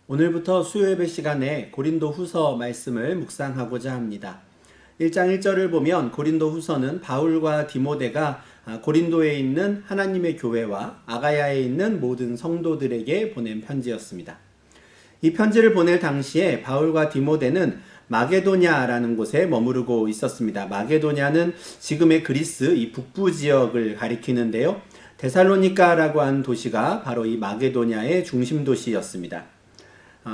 오늘부터 수요예배 시간에 고린도 후서 말씀을 묵상하고자 합니다. 1장 1절을 보면 고린도 후서는 바울과 디모데가 고린도에 있는 하나님의 교회와 아가야에 있는 모든 성도들에게 보낸 편지였습니다. 이 편지를 보낼 당시에 바울과 디모데는 마게도냐라는 곳에 머무르고 있었습니다. 마게도냐는 지금의 그리스 이 북부 지역을 가리키는데요. 데살로니가라고 하는 도시가 바로 이 마게도냐의 중심 도시였습니다.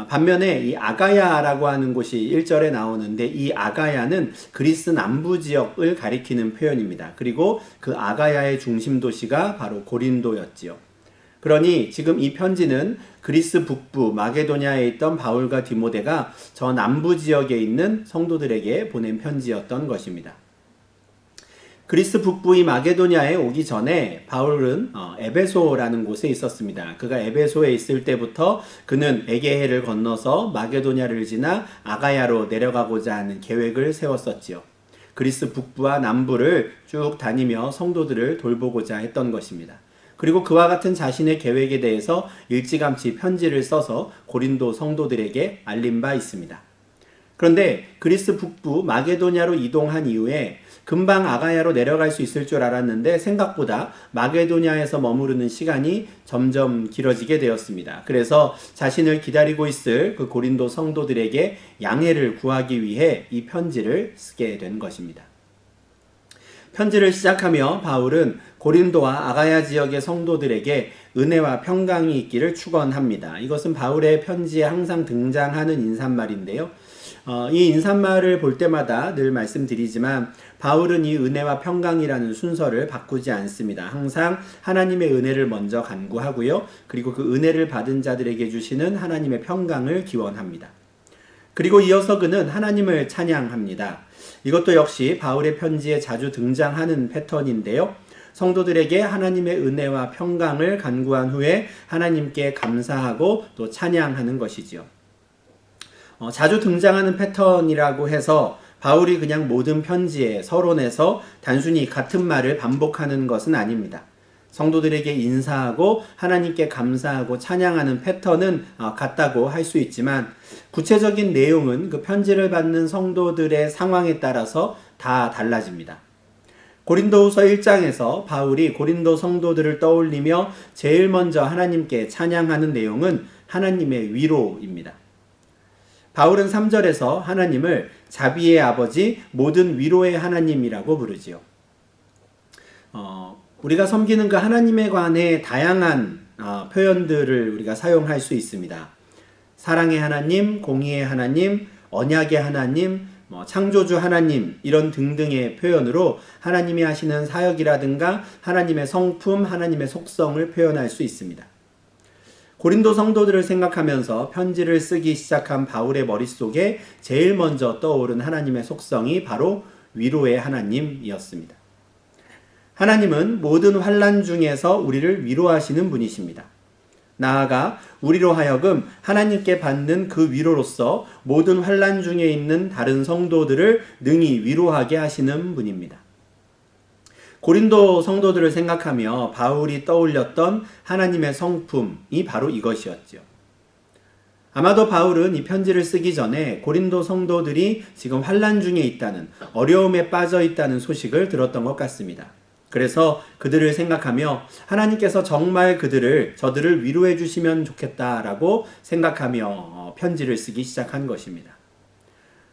반면에 이 아가야라고 하는 곳이 1절에 나오는데 이 아가야는 그리스 남부 지역을 가리키는 표현입니다. 그리고 그 아가야의 중심 도시가 바로 고린도였지요. 그러니 지금 이 편지는 그리스 북부 마게도냐에 있던 바울과 디모데가 저 남부 지역에 있는 성도들에게 보낸 편지였던 것입니다. 그리스 북부의 마게도냐에 오기 전에 바울은 에베소라는 곳에 있었습니다. 그가 에베소에 있을 때부터 그는 에게해를 건너서 마게도냐를 지나 아가야로 내려가고자 하는 계획을 세웠었지요. 그리스 북부와 남부를 쭉 다니며 성도들을 돌보고자 했던 것입니다. 그리고 그와 같은 자신의 계획에 대해서 일찌감치 편지를 써서 고린도 성도들에게 알린 바 있습니다. 그런데 그리스 북부 마게도냐로 이동한 이후에 금방 아가야로 내려갈 수 있을 줄 알았는데 생각보다 마게도냐에서 머무르는 시간이 점점 길어지게 되었습니다. 그래서 자신을 기다리고 있을 그 고린도 성도들에게 양해를 구하기 위해 이 편지를 쓰게 된 것입니다. 편지를 시작하며 바울은 고린도와 아가야 지역의 성도들에게 은혜와 평강이 있기를 축원합니다. 이것은 바울의 편지에 항상 등장하는 인사말인데요. 이 인사말을 볼 때마다 늘 말씀드리지만 바울은 이 은혜와 평강이라는 순서를 바꾸지 않습니다. 항상 하나님의 은혜를 먼저 간구하고요. 그리고 그 은혜를 받은 자들에게 주시는 하나님의 평강을 기원합니다. 그리고 이어서 그는 하나님을 찬양합니다. 이것도 역시 바울의 편지에 자주 등장하는 패턴인데요. 성도들에게 하나님의 은혜와 평강을 간구한 후에 하나님께 감사하고 또 찬양하는 것이지요. 자주 등장하는 패턴이라고 해서 바울이 그냥 모든 편지에 서론에서 단순히 같은 말을 반복하는 것은 아닙니다. 성도들에게 인사하고 하나님께 감사하고 찬양하는 패턴은 같다고 할 수 있지만 구체적인 내용은 그 편지를 받는 성도들의 상황에 따라서 다 달라집니다. 고린도후서 1장에서 바울이 고린도 성도들을 떠올리며 제일 먼저 하나님께 찬양하는 내용은 하나님의 위로입니다. 바울은 3절에서 하나님을 자비의 아버지, 모든 위로의 하나님이라고 부르지요. 우리가 섬기는 그 하나님에 관해 다양한 표현들을 우리가 사용할 수 있습니다. 사랑의 하나님, 공의의 하나님, 언약의 하나님, 창조주 하나님 이런 등등의 표현으로 하나님이 하시는 사역이라든가 하나님의 성품, 하나님의 속성을 표현할 수 있습니다. 고린도 성도들을 생각하면서 편지를 쓰기 시작한 바울의 머릿속에 제일 먼저 떠오른 하나님의 속성이 바로 위로의 하나님이었습니다. 하나님은 모든 환난 중에서 우리를 위로하시는 분이십니다. 나아가 우리로 하여금 하나님께 받는 그 위로로서 모든 환난 중에 있는 다른 성도들을 능히 위로하게 하시는 분입니다. 고린도 성도들을 생각하며 바울이 떠올렸던 하나님의 성품이 바로 이것이었죠. 아마도 바울은 이 편지를 쓰기 전에 고린도 성도들이 지금 환난 중에 있다는, 어려움에 빠져 있다는 소식을 들었던 것 같습니다. 그래서 그들을 생각하며 하나님께서 정말 저들을 위로해 주시면 좋겠다라고 생각하며 편지를 쓰기 시작한 것입니다.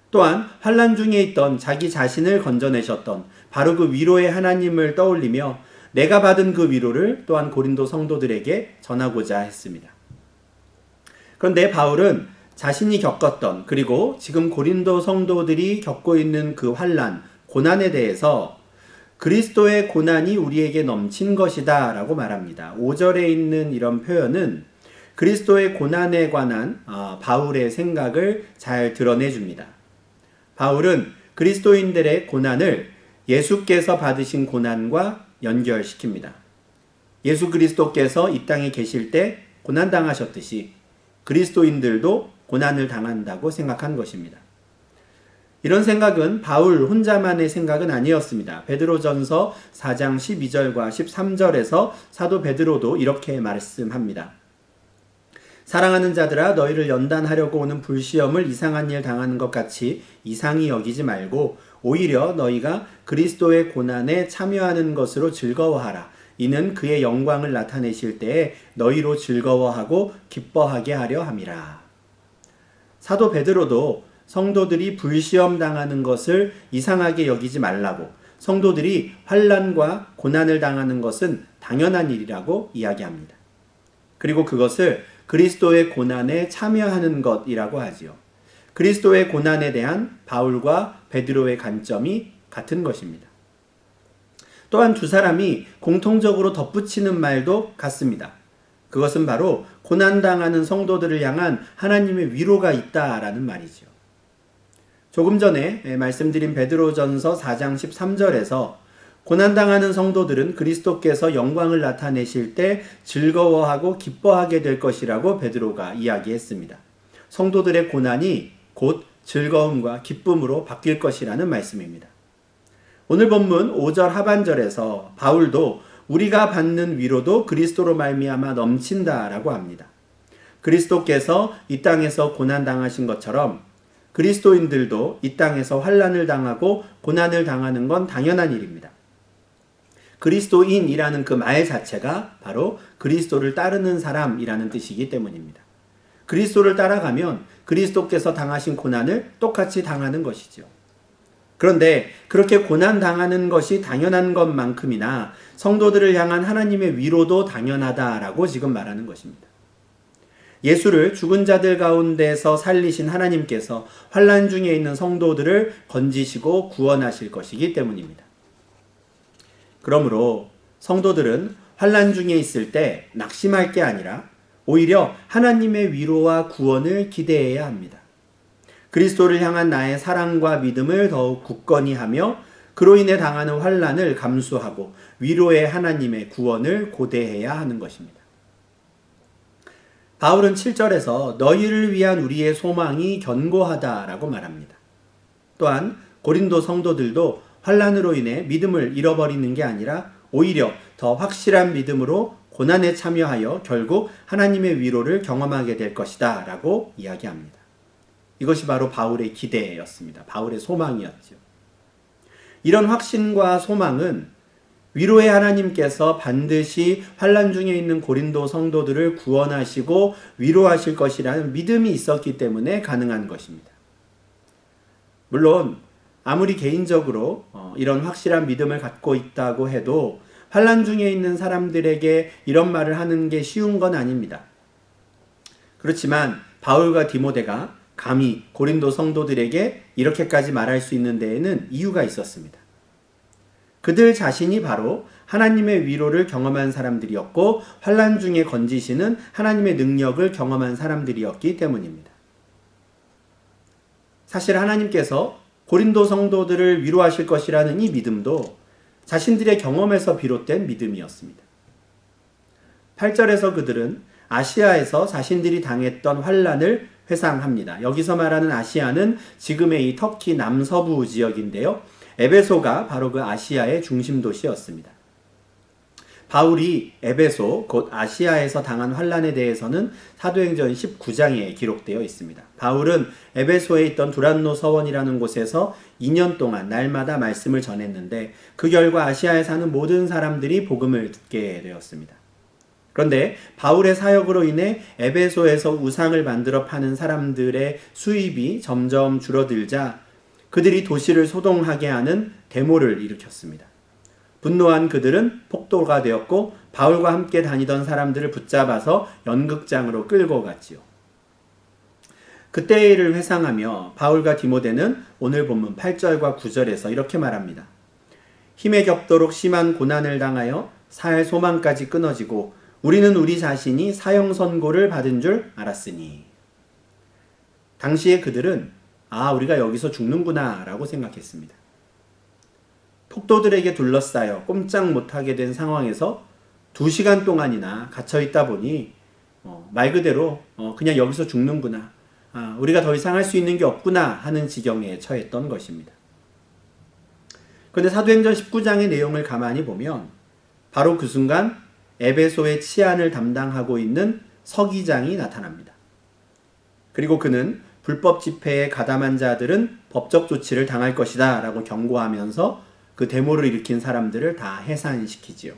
또한 환난 중에 있던 자기 자신을 건져내셨던 바로 그 위로의 하나님을 떠올리며 내가 받은 그 위로를 또한 고린도 성도들에게 전하고자 했습니다. 그런데 바울은 자신이 겪었던 그리고 지금 고린도 성도들이 겪고 있는 그 환난, 고난에 대해서 그리스도의 고난이 우리에게 넘친 것이다 라고 말합니다. 5절에 있는 이런 표현은 그리스도의 고난에 관한 바울의 생각을 잘 드러내줍니다. 바울은 그리스도인들의 고난을 예수께서 받으신 고난과 연결시킵니다. 예수 그리스도께서 이 땅에 계실 때 고난당하셨듯이 그리스도인들도 고난을 당한다고 생각한 것입니다. 이런 생각은 바울 혼자만의 생각은 아니었습니다. 베드로전서 4장 12절과 13절에서 사도 베드로도 이렇게 말씀합니다. 사랑하는 자들아, 너희를 연단하려고 오는 불시험을 이상한 일 당하는 것 같이 이상히 여기지 말고 오히려 너희가 그리스도의 고난에 참여하는 것으로 즐거워하라. 이는 그의 영광을 나타내실 때에 너희로 즐거워하고 기뻐하게 하려 함이라. 사도 베드로도 성도들이 불시험 당하는 것을 이상하게 여기지 말라고, 성도들이 환난과 고난을 당하는 것은 당연한 일이라고 이야기합니다. 그리고 그것을 그리스도의 고난에 참여하는 것이라고 하지요. 그리스도의 고난에 대한 바울과 베드로의 관점이 같은 것입니다. 또한 두 사람이 공통적으로 덧붙이는 말도 같습니다. 그것은 바로 고난당하는 성도들을 향한 하나님의 위로가 있다라는 말이죠. 조금 전에 말씀드린 베드로전서 4장 13절에서 고난당하는 성도들은 그리스도께서 영광을 나타내실 때 즐거워하고 기뻐하게 될 것이라고 베드로가 이야기했습니다. 성도들의 고난이 곧 즐거움과 기쁨으로 바뀔 것이라는 말씀입니다. 오늘 본문 5절 하반절에서 바울도 우리가 받는 위로도 그리스도로 말미암아 넘친다라고 합니다. 그리스도께서 이 땅에서 고난당하신 것처럼 그리스도인들도 이 땅에서 환난을 당하고 고난을 당하는 건 당연한 일입니다. 그리스도인이라는 그 말 자체가 바로 그리스도를 따르는 사람이라는 뜻이기 때문입니다. 그리스도를 따라가면 그리스도께서 당하신 고난을 똑같이 당하는 것이죠. 그런데 그렇게 고난 당하는 것이 당연한 것만큼이나 성도들을 향한 하나님의 위로도 당연하다라고 지금 말하는 것입니다. 예수를 죽은 자들 가운데서 살리신 하나님께서 환난 중에 있는 성도들을 건지시고 구원하실 것이기 때문입니다. 그러므로 성도들은 환난 중에 있을 때 낙심할 게 아니라 오히려 하나님의 위로와 구원을 기대해야 합니다. 그리스도를 향한 나의 사랑과 믿음을 더욱 굳건히 하며 그로 인해 당하는 환난을 감수하고 위로의 하나님의 구원을 고대해야 하는 것입니다. 바울은 7절에서 너희를 위한 우리의 소망이 견고하다라고 말합니다. 또한 고린도 성도들도 환난으로 인해 믿음을 잃어버리는 게 아니라 오히려 더 확실한 믿음으로 고난에 참여하여 결국 하나님의 위로를 경험하게 될 것이다 라고 이야기합니다. 이것이 바로 바울의 기대였습니다. 바울의 소망이었죠. 이런 확신과 소망은 위로의 하나님께서 반드시 환난 중에 있는 고린도 성도들을 구원하시고 위로하실 것이라는 믿음이 있었기 때문에 가능한 것입니다. 물론 아무리 개인적으로 이런 확실한 믿음을 갖고 있다고 해도 환난 중에 있는 사람들에게 이런 말을 하는 게 쉬운 건 아닙니다. 그렇지만 바울과 디모데가 감히 고린도 성도들에게 이렇게까지 말할 수 있는 데에는 이유가 있었습니다. 그들 자신이 바로 하나님의 위로를 경험한 사람들이었고 환난 중에 건지시는 하나님의 능력을 경험한 사람들이었기 때문입니다. 사실 하나님께서 고린도 성도들을 위로하실 것이라는 이 믿음도 자신들의 경험에서 비롯된 믿음이었습니다. 8절에서 그들은 아시아에서 자신들이 당했던 환난을 회상합니다. 여기서 말하는 아시아는 지금의 이 터키 남서부 지역인데요. 에베소가 바로 그 아시아의 중심 도시였습니다. 바울이 에베소, 곧 아시아에서 당한 환난에 대해서는 사도행전 19장에 기록되어 있습니다. 바울은 에베소에 있던 두란노 서원이라는 곳에서 2년 동안 날마다 말씀을 전했는데 그 결과 아시아에 사는 모든 사람들이 복음을 듣게 되었습니다. 그런데 바울의 사역으로 인해 에베소에서 우상을 만들어 파는 사람들의 수입이 점점 줄어들자 그들이 도시를 소동하게 하는 데모를 일으켰습니다. 분노한 그들은 폭도가 되었고 바울과 함께 다니던 사람들을 붙잡아서 연극장으로 끌고 갔지요. 그때의 일을 회상하며 바울과 디모데는 오늘 본문 8절과 9절에서 이렇게 말합니다. 힘에 겹도록 심한 고난을 당하여 살 소망까지 끊어지고 우리는 우리 자신이 사형 선고를 받은 줄 알았으니. 당시에 그들은 우리가 여기서 죽는구나 라고 생각했습니다. 폭도들에게 둘러싸여 꼼짝 못하게 된 상황에서 2시간 동안이나 갇혀있다 보니 말 그대로 그냥 여기서 죽는구나, 우리가 더 이상 할 수 있는 게 없구나 하는 지경에 처했던 것입니다. 그런데 사도행전 19장의 내용을 가만히 보면 바로 그 순간 에베소의 치안을 담당하고 있는 서기장이 나타납니다. 그리고 그는 불법 집회에 가담한 자들은 법적 조치를 당할 것이다 라고 경고하면서 그 데모를 일으킨 사람들을 다 해산시키지요.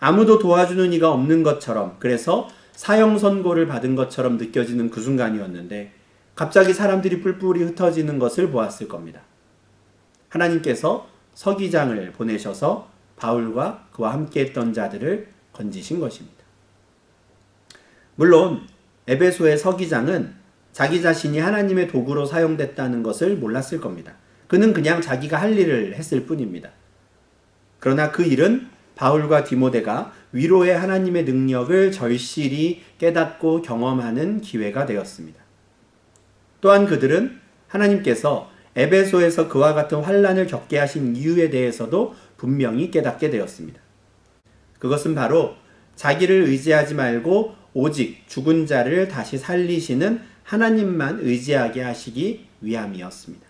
아무도 도와주는 이가 없는 것처럼, 그래서 사형 선고를 받은 것처럼 느껴지는 그 순간이었는데 갑자기 사람들이 뿔뿔이 흩어지는 것을 보았을 겁니다. 하나님께서 서기장을 보내셔서 바울과 그와 함께 했던 자들을 건지신 것입니다. 물론 에베소의 서기장은 자기 자신이 하나님의 도구로 사용됐다는 것을 몰랐을 겁니다. 그는 그냥 자기가 할 일을 했을 뿐입니다. 그러나 그 일은 바울과 디모데가 위로의 하나님의 능력을 절실히 깨닫고 경험하는 기회가 되었습니다. 또한 그들은 하나님께서 에베소에서 그와 같은 환난을 겪게 하신 이유에 대해서도 분명히 깨닫게 되었습니다. 그것은 바로 자기를 의지하지 말고 오직 죽은 자를 다시 살리시는 하나님만 의지하게 하시기 위함이었습니다.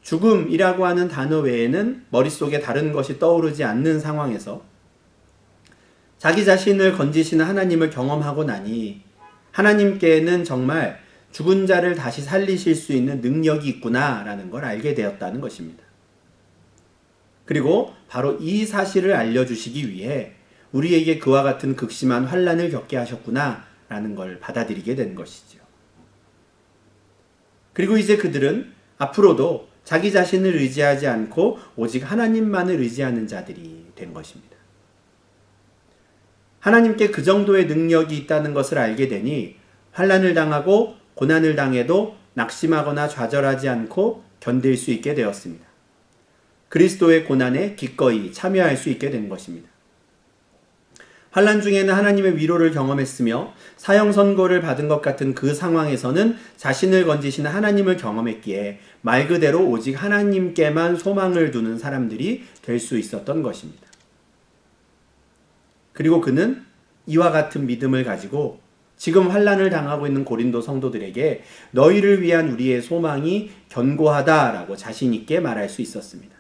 죽음이라고 하는 단어 외에는 머릿속에 다른 것이 떠오르지 않는 상황에서 자기 자신을 건지시는 하나님을 경험하고 나니 하나님께는 정말 죽은 자를 다시 살리실 수 있는 능력이 있구나라는 걸 알게 되었다는 것입니다. 그리고 바로 이 사실을 알려주시기 위해 우리에게 그와 같은 극심한 환난을 겪게 하셨구나라는 걸 받아들이게 된 것이죠. 그리고 이제 그들은 앞으로도 자기 자신을 의지하지 않고 오직 하나님만을 의지하는 자들이 된 것입니다. 하나님께 그 정도의 능력이 있다는 것을 알게 되니 환난을 당하고 고난을 당해도 낙심하거나 좌절하지 않고 견딜 수 있게 되었습니다. 그리스도의 고난에 기꺼이 참여할 수 있게 된 것입니다. 환난 중에는 하나님의 위로를 경험했으며 사형 선고를 받은 것 같은 그 상황에서는 자신을 건지시는 하나님을 경험했기에 말 그대로 오직 하나님께만 소망을 두는 사람들이 될 수 있었던 것입니다. 그리고 그는 이와 같은 믿음을 가지고 지금 환난을 당하고 있는 고린도 성도들에게 너희를 위한 우리의 소망이 견고하다라고 자신 있게 말할 수 있었습니다.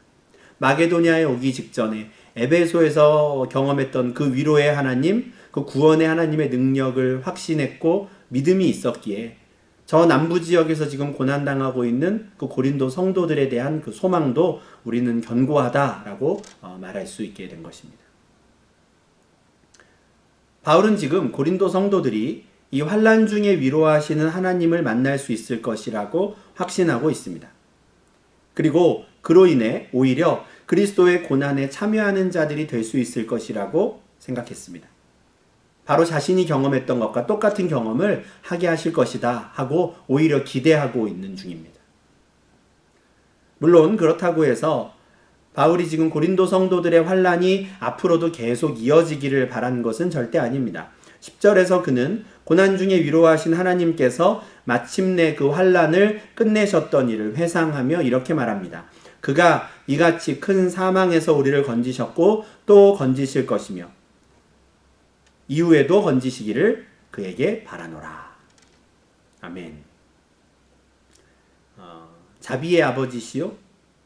마게도냐에 오기 직전에 에베소에서 경험했던 그 위로의 하나님, 그 구원의 하나님의 능력을 확신했고 믿음이 있었기에 저 남부 지역에서 지금 고난당하고 있는 그 고린도 성도들에 대한 그 소망도 우리는 견고하다라고 말할 수 있게 된 것입니다. 바울은 지금 고린도 성도들이 이 환난 중에 위로하시는 하나님을 만날 수 있을 것이라고 확신하고 있습니다. 그리고 그로 인해 오히려 그리스도의 고난에 참여하는 자들이 될 수 있을 것이라고 생각했습니다. 바로 자신이 경험했던 것과 똑같은 경험을 하게 하실 것이다 하고 오히려 기대하고 있는 중입니다. 물론 그렇다고 해서 바울이 지금 고린도 성도들의 환난이 앞으로도 계속 이어지기를 바란 것은 절대 아닙니다. 10절에서 그는 고난 중에 위로하신 하나님께서 마침내 그 환난을 끝내셨던 일을 회상하며 이렇게 말합니다. 그가 이같이 큰 사망에서 우리를 건지셨고 또 건지실 것이며 이후에도 건지시기를 그에게 바라노라. 아멘. 자비의 아버지시요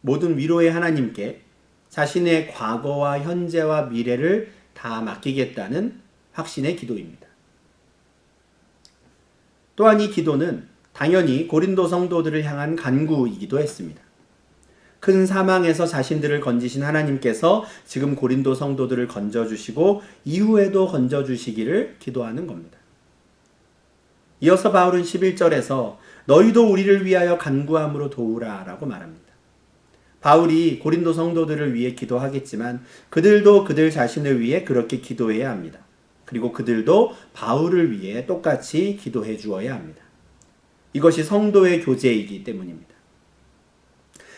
모든 위로의 하나님께 자신의 과거와 현재와 미래를 다 맡기겠다는 확신의 기도입니다. 또한 이 기도는 당연히 고린도 성도들을 향한 간구이기도 했습니다. 큰 사망에서 자신들을 건지신 하나님께서 지금 고린도 성도들을 건져주시고 이후에도 건져주시기를 기도하는 겁니다. 이어서 바울은 11절에서 너희도 우리를 위하여 간구함으로 도우라 라고 말합니다. 바울이 고린도 성도들을 위해 기도하겠지만 그들도 그들 자신을 위해 그렇게 기도해야 합니다. 그리고 그들도 바울을 위해 똑같이 기도해 주어야 합니다. 이것이 성도의 교제이기 때문입니다.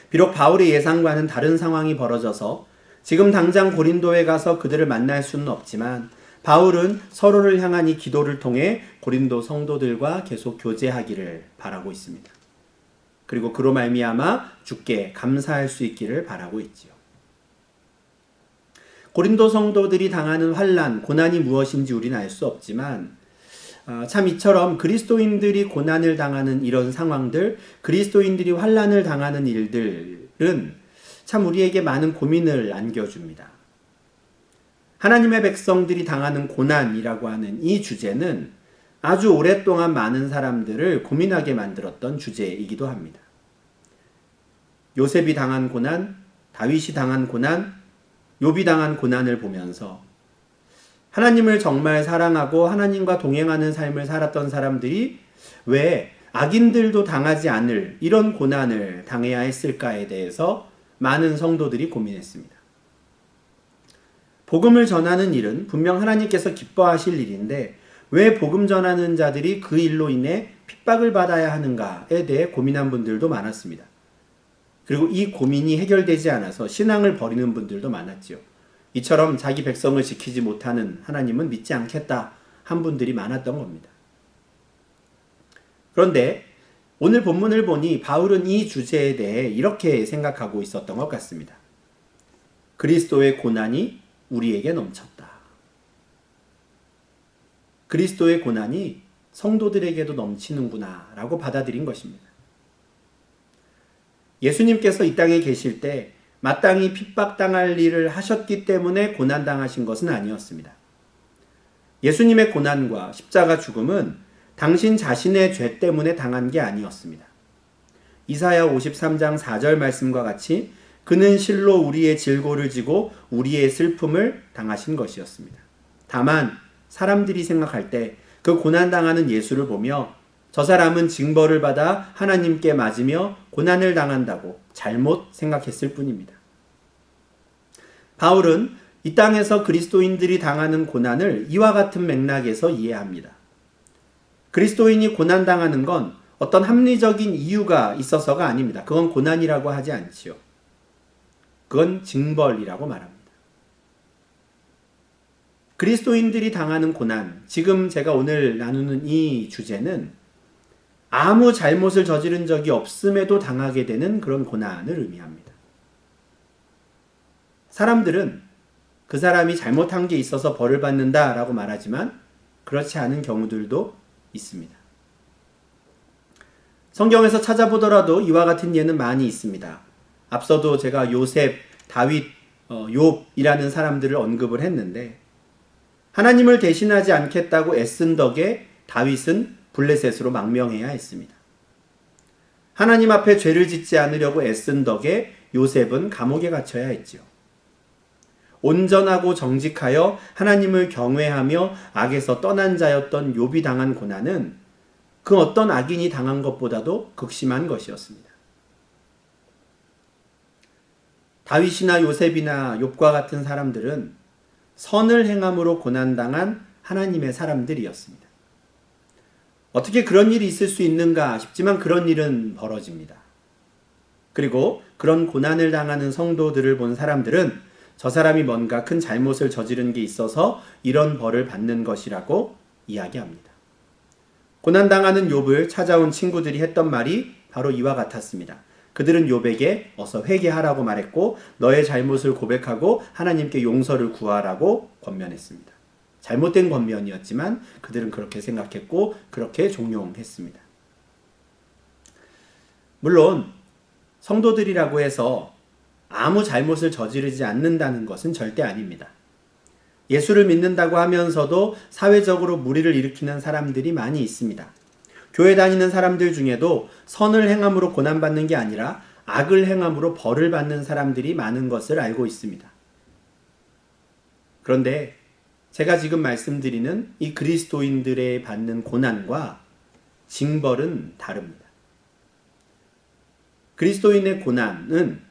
비록 바울의 예상과는 다른 상황이 벌어져서 지금 당장 고린도에 가서 그들을 만날 수는 없지만 바울은 서로를 향한 이 기도를 통해 고린도 성도들과 계속 교제하기를 바라고 있습니다. 그리고 그로 말미암아 주께 감사할 수 있기를 바라고 있지요. 고린도 성도들이 당하는 환난, 고난이 무엇인지 우리는 알 수 없지만 참 이처럼 그리스도인들이 고난을 당하는 이런 상황들, 그리스도인들이 환난을 당하는 일들은 참 우리에게 많은 고민을 안겨줍니다. 하나님의 백성들이 당하는 고난이라고 하는 이 주제는 아주 오랫동안 많은 사람들을 고민하게 만들었던 주제이기도 합니다. 요셉이 당한 고난, 다윗이 당한 고난, 욥이 당한 고난을 보면서 하나님을 정말 사랑하고 하나님과 동행하는 삶을 살았던 사람들이 왜 악인들도 당하지 않을 이런 고난을 당해야 했을까에 대해서 많은 성도들이 고민했습니다. 복음을 전하는 일은 분명 하나님께서 기뻐하실 일인데 왜 복음 전하는 자들이 그 일로 인해 핍박을 받아야 하는가에 대해 고민한 분들도 많았습니다. 그리고 이 고민이 해결되지 않아서 신앙을 버리는 분들도 많았지요. 이처럼 자기 백성을 지키지 못하는 하나님은 믿지 않겠다 한 분들이 많았던 겁니다. 그런데 오늘 본문을 보니 바울은 이 주제에 대해 이렇게 생각하고 있었던 것 같습니다. 그리스도의 고난이 우리에게 넘쳤다. 그리스도의 고난이 성도들에게도 넘치는구나 라고 받아들인 것입니다. 예수님께서 이 땅에 계실 때 마땅히 핍박당할 일을 하셨기 때문에 고난당하신 것은 아니었습니다. 예수님의 고난과 십자가 죽음은 당신 자신의 죄 때문에 당한 게 아니었습니다. 이사야 53장 4절 말씀과 같이 그는 실로 우리의 질고를 지고 우리의 슬픔을 당하신 것이었습니다. 다만 사람들이 생각할 때 그 고난당하는 예수를 보며 저 사람은 징벌을 받아 하나님께 맞으며 고난을 당한다고 잘못 생각했을 뿐입니다. 바울은 이 땅에서 그리스도인들이 당하는 고난을 이와 같은 맥락에서 이해합니다. 그리스도인이 고난당하는 건 어떤 합리적인 이유가 있어서가 아닙니다. 그건 고난이라고 하지 않지요. 그건 징벌이라고 말합니다. 그리스도인들이 당하는 고난, 지금 제가 오늘 나누는 이 주제는 아무 잘못을 저지른 적이 없음에도 당하게 되는 그런 고난을 의미합니다. 사람들은 그 사람이 잘못한 게 있어서 벌을 받는다라고 말하지만 그렇지 않은 경우들도 있습니다. 성경에서 찾아보더라도 이와 같은 예는 많이 있습니다. 앞서도 제가 요셉, 다윗, 욥이라는 사람들을 언급을 했는데 하나님을 대신하지 않겠다고 애쓴 덕에 다윗은 블레셋으로 망명해야 했습니다. 하나님 앞에 죄를 짓지 않으려고 애쓴 덕에 요셉은 감옥에 갇혀야 했지요. 온전하고 정직하여 하나님을 경외하며 악에서 떠난 자였던 욥이 당한 고난은 그 어떤 악인이 당한 것보다도 극심한 것이었습니다. 다윗이나 요셉이나 욥과 같은 사람들은 선을 행함으로 고난당한 하나님의 사람들이었습니다. 어떻게 그런 일이 있을 수 있는가 싶지만 그런 일은 벌어집니다. 그리고 그런 고난을 당하는 성도들을 본 사람들은 저 사람이 뭔가 큰 잘못을 저지른 게 있어서 이런 벌을 받는 것이라고 이야기합니다. 고난당하는 욥을 찾아온 친구들이 했던 말이 바로 이와 같았습니다. 그들은 욥에게 어서 회개하라고 말했고 너의 잘못을 고백하고 하나님께 용서를 구하라고 권면했습니다. 잘못된 권면이었지만 그들은 그렇게 생각했고 그렇게 종용했습니다. 물론 성도들이라고 해서 아무 잘못을 저지르지 않는다는 것은 절대 아닙니다. 예수를 믿는다고 하면서도 사회적으로 무리를 일으키는 사람들이 많이 있습니다. 교회 다니는 사람들 중에도 선을 행함으로 고난받는 게 아니라 악을 행함으로 벌을 받는 사람들이 많은 것을 알고 있습니다. 그런데 제가 지금 말씀드리는 이 그리스도인들의 받는 고난과 징벌은 다릅니다. 그리스도인의 고난은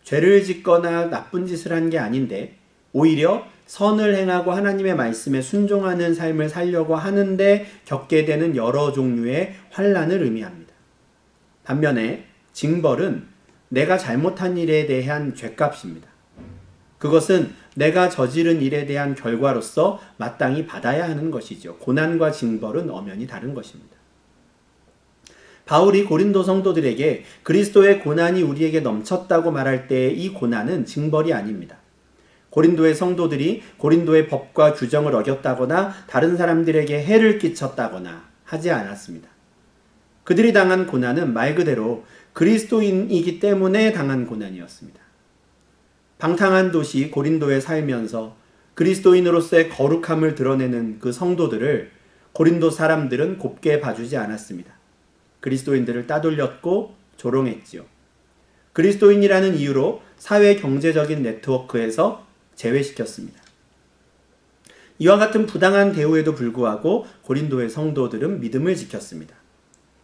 죄를 짓거나 나쁜 짓을 한 게 아닌데 오히려 선을 행하고 하나님의 말씀에 순종하는 삶을 살려고 하는데 겪게 되는 여러 종류의 환난을 의미합니다. 반면에 징벌은 내가 잘못한 일에 대한 죗값입니다. 그것은 내가 저지른 일에 대한 결과로서 마땅히 받아야 하는 것이죠. 고난과 징벌은 엄연히 다른 것입니다. 바울이 고린도 성도들에게 그리스도의 고난이 우리에게 넘쳤다고 말할 때 이 고난은 징벌이 아닙니다. 고린도의 성도들이 고린도의 법과 규정을 어겼다거나 다른 사람들에게 해를 끼쳤다거나 하지 않았습니다. 그들이 당한 고난은 말 그대로 그리스도인이기 때문에 당한 고난이었습니다. 방탕한 도시 고린도에 살면서 그리스도인으로서의 거룩함을 드러내는 그 성도들을 고린도 사람들은 곱게 봐주지 않았습니다. 그리스도인들을 따돌렸고 조롱했지요. 그리스도인이라는 이유로 사회 경제적인 네트워크에서 제외시켰습니다. 이와 같은 부당한 대우에도 불구하고 고린도의 성도들은 믿음을 지켰습니다.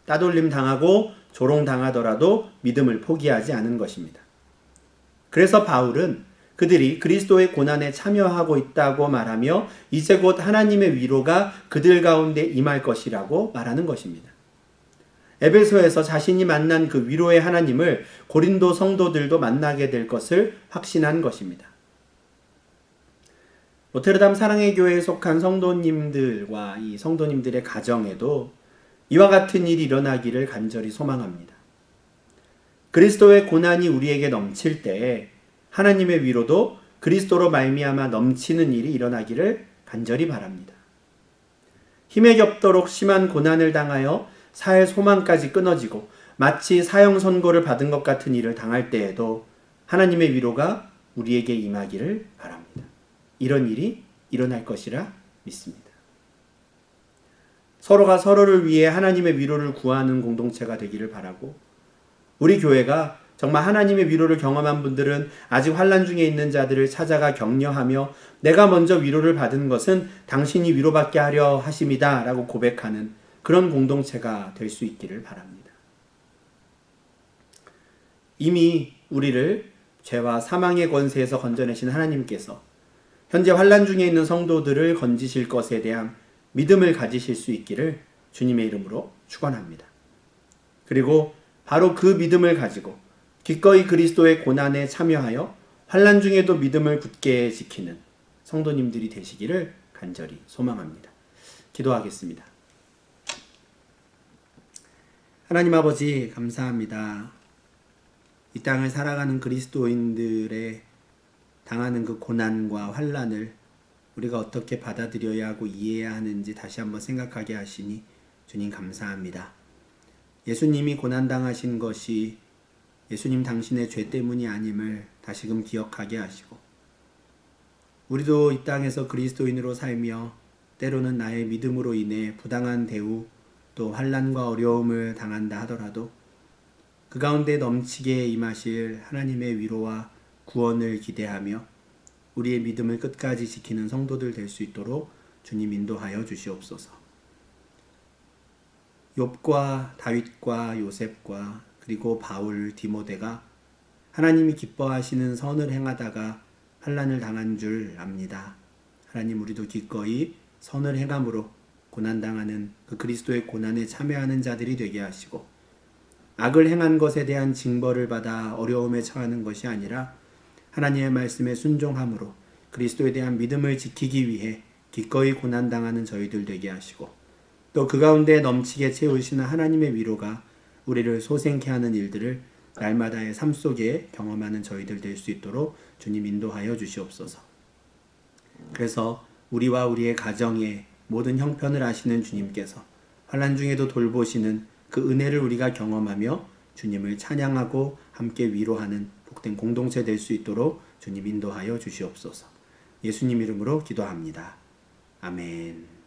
따돌림 당하고 조롱 당하더라도 믿음을 포기하지 않은 것입니다. 그래서 바울은 그들이 그리스도의 고난에 참여하고 있다고 말하며 이제 곧 하나님의 위로가 그들 가운데 임할 것이라고 말하는 것입니다. 에베소에서 자신이 만난 그 위로의 하나님을 고린도 성도들도 만나게 될 것을 확신한 것입니다. 노트르담 사랑의 교회에 속한 성도님들과 이 성도님들의 가정에도 이와 같은 일이 일어나기를 간절히 소망합니다. 그리스도의 고난이 우리에게 넘칠 때에 하나님의 위로도 그리스도로 말미암아 넘치는 일이 일어나기를 간절히 바랍니다. 힘에 겹도록 심한 고난을 당하여 살 소망까지 끊어지고 마치 사형 선고를 받은 것 같은 일을 당할 때에도 하나님의 위로가 우리에게 임하기를 바랍니다. 이런 일이 일어날 것이라 믿습니다. 서로가 서로를 위해 하나님의 위로를 구하는 공동체가 되기를 바라고, 우리 교회가 정말 하나님의 위로를 경험한 분들은 아직 환난 중에 있는 자들을 찾아가 격려하며 내가 먼저 위로를 받은 것은 당신이 위로받게 하려 하심이다 라고 고백하는 그런 공동체가 될 수 있기를 바랍니다. 이미 우리를 죄와 사망의 권세에서 건져내신 하나님께서 현재 환난 중에 있는 성도들을 건지실 것에 대한 믿음을 가지실 수 있기를 주님의 이름으로 축원합니다. 그리고 바로 그 믿음을 가지고 기꺼이 그리스도의 고난에 참여하여 환난 중에도 믿음을 굳게 지키는 성도님들이 되시기를 간절히 소망합니다. 기도하겠습니다. 하나님 아버지, 감사합니다. 이 땅을 살아가는 그리스도인들의 당하는 그 고난과 환난을 우리가 어떻게 받아들여야 하고 이해해야 하는지 다시 한번 생각하게 하시니 주님 감사합니다. 예수님이 고난당하신 것이 예수님 당신의 죄 때문이 아님을 다시금 기억하게 하시고, 우리도 이 땅에서 그리스도인으로 살며 때로는 나의 믿음으로 인해 부당한 대우 또 환난과 어려움을 당한다 하더라도 그 가운데 넘치게 임하실 하나님의 위로와 구원을 기대하며 우리의 믿음을 끝까지 지키는 성도들 될 수 있도록 주님 인도하여 주시옵소서. 욥과 다윗과 요셉과 그리고 바울, 디모데가 하나님이 기뻐하시는 선을 행하다가 환난을 당한 줄 압니다. 하나님, 우리도 기꺼이 선을 행함으로 고난당하는 그 그리스도의 고난에 참여하는 자들이 되게 하시고, 악을 행한 것에 대한 징벌을 받아 어려움에 처하는 것이 아니라 하나님의 말씀에 순종함으로 그리스도에 대한 믿음을 지키기 위해 기꺼이 고난당하는 저희들 되게 하시고, 또 그 가운데 넘치게 채우시는 하나님의 위로가 우리를 소생케 하는 일들을 날마다의 삶 속에 경험하는 저희들 될 수 있도록 주님 인도하여 주시옵소서. 그래서 우리와 우리의 가정의 모든 형편을 아시는 주님께서 환난 중에도 돌보시는 그 은혜를 우리가 경험하며 주님을 찬양하고 함께 위로하는 복된 공동체 될 수 있도록 주님 인도하여 주시옵소서. 예수님 이름으로 기도합니다. 아멘.